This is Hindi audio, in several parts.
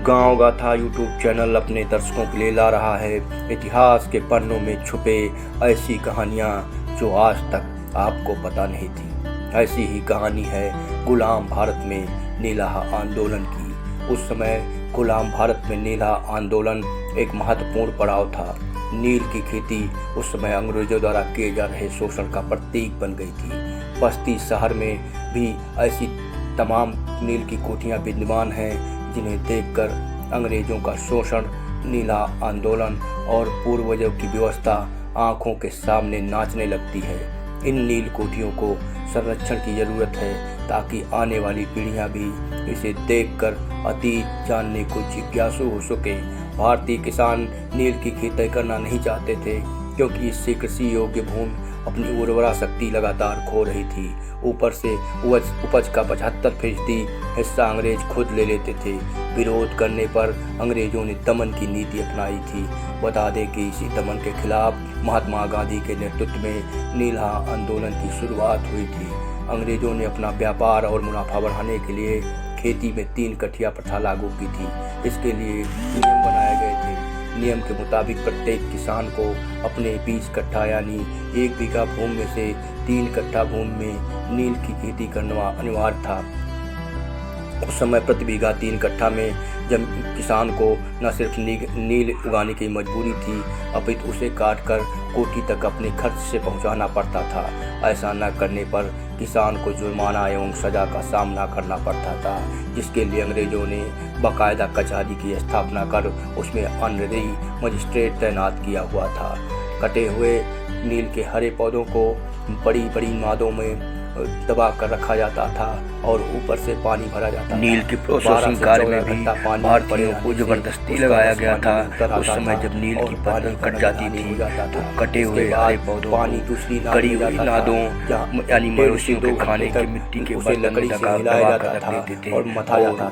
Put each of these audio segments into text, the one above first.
गांव गाथा यूट्यूब चैनल अपने दर्शकों के लिए ला रहा है इतिहास के पन्नों में छुपे ऐसी कहानियां जो आज तक आपको पता नहीं थी। ऐसी ही कहानी है गुलाम भारत में नीलाहा आंदोलन की। उस समय गुलाम भारत में नीलाहा आंदोलन एक महत्वपूर्ण पड़ाव था। नील की खेती उस समय अंग्रेजों द्वारा किए जा रहे शोषण का प्रतीक बन गई थी। बस्ती शहर में भी ऐसी तमाम नील की कोठियां विद्यमान हैं जिन्हें देखकर अंग्रेजों का शोषण, नीलाहा आंदोलन और पूर्वजों की व्यवस्था आंखों के सामने नाचने लगती है। इन नील कोठियों को संरक्षण की जरूरत है ताकि आने वाली पीढ़ियां भी इसे देखकर अतीत जानने को जिज्ञासु हो सके। भारतीय किसान नील की खेती करना नहीं चाहते थे क्योंकि इससे कृषि योग्य भूमि अपनी उर्वरा शक्ति लगातार खो रही थी। ऊपर से उपज का 75% हिस्सा अंग्रेज खुद ले लेते थे। विरोध करने पर अंग्रेजों ने दमन की नीति अपनाई थी। बता दें कि इसी दमन के खिलाफ महात्मा गांधी के नेतृत्व में नीलाहा आंदोलन की शुरुआत हुई थी। अंग्रेजों ने अपना व्यापार और मुनाफा बढ़ाने के लिए खेती में 3 कठिया प्रथा लागू की थी। इसके लिए नियम बनाए गए थे। नियम के मुताबिक प्रत्येक किसान को अपने 20 कट्ठा यानी 1 बीघा भूमि में से 3 कट्ठा भूमि में नील की खेती करना अनिवार्य था। उस समय प्रति बीघा 3 कट्ठा में जब किसान को न सिर्फ नील उगाने की मजबूरी थी अपितु उसे काटकर कोठी तक अपने खर्च से पहुंचाना पड़ता था। ऐसा न करने पर किसान को जुर्माना एवं सजा का सामना करना पड़ता था, जिसके लिए अंग्रेजों ने बाकायदा कचहरी की स्थापना कर उसमें ऑनरेरी मजिस्ट्रेट तैनात किया हुआ था। कटे हुए नील के हरे पौधों को बड़ी बड़ी नादों में दबा कर रखा जाता था और ऊपर से पानी भरा जाता था। नील के प्रोसेसिंग कार्य में भी भारतीयों को जबरदस्ती लगाया गया था। उस समय जब नील की फसल कट जाती थी तो कटे हुए हरे पौधों को गड़ी हुई नादों यानी मवेशियों के खाने की मिट्टी के बर्तन में दबा कर रख देते थे और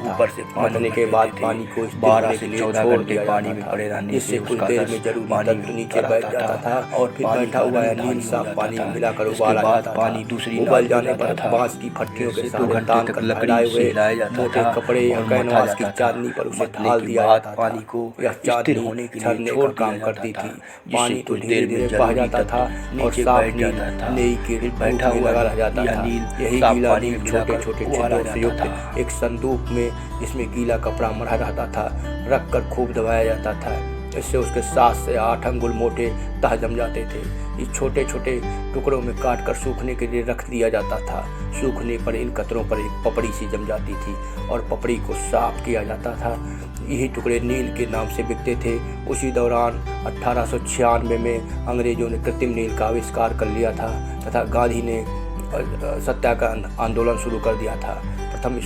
ऊपर से पानी के बाद पानी को 12 से 14 घंटे पानी में पड़े रहने से कुछ देर में जरूरी नीचे बैठ जाता था और फिर बैठा हुआ नील साफ पानी में मिलाकर उबाला जाता था। पानी दूसरी जाने पर बांस की फट्टियों के साथ तान कर लकड़ी से मोटे कपड़े या कैनवास की चांदनी पर उसे ढाल दिया जाता था। पानी को यह चांदनी होने के लिए छोड़ काम करती थी। पानी तो धीरे धीरे बह जाता था और साफ नील नई के बैठा हुआ लगा रह जाता था। यही गीला नील छोटे छोटे छिद्रों से युक्त एक संदूक में जिसमें गीला कपड़ा मढ़ा रहता था रख कर खूब दबाया जाता था। इससे उसके 7 से 8 अंगुल मोटे तह जम जाते थे। इस छोटे छोटे टुकड़ों में काट कर सूखने के लिए रख दिया जाता था। सूखने पर इन कतरों पर एक पपड़ी सी जम जाती थी और पपड़ी को साफ किया जाता था। यही टुकड़े नील के नाम से बिकते थे। उसी दौरान 1896 में अंग्रेजों ने कृत्रिम नील का आविष्कार कर लिया था तथा गांधी ने सत्याग्रह आंदोलन शुरू कर दिया था। प्रथम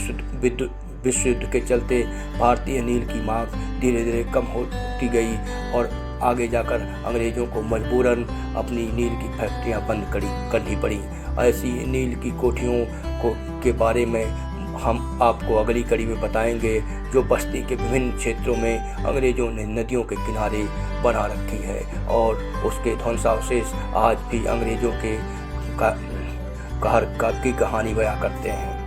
विश्व युद्ध के चलते भारतीय नील की मांग धीरे धीरे कम होती गई और आगे जाकर अंग्रेजों को मजबूरन अपनी नील की फैक्ट्रियां बंद करनी पड़ी। ऐसी नील की कोठियों के बारे में हम आपको अगली कड़ी में बताएंगे जो बस्ती के विभिन्न क्षेत्रों में अंग्रेजों ने नदियों के किनारे बना रखी है और उसके ध्वंसावशेष आज भी अंग्रेजों के कहर की कहानी बयां करते हैं।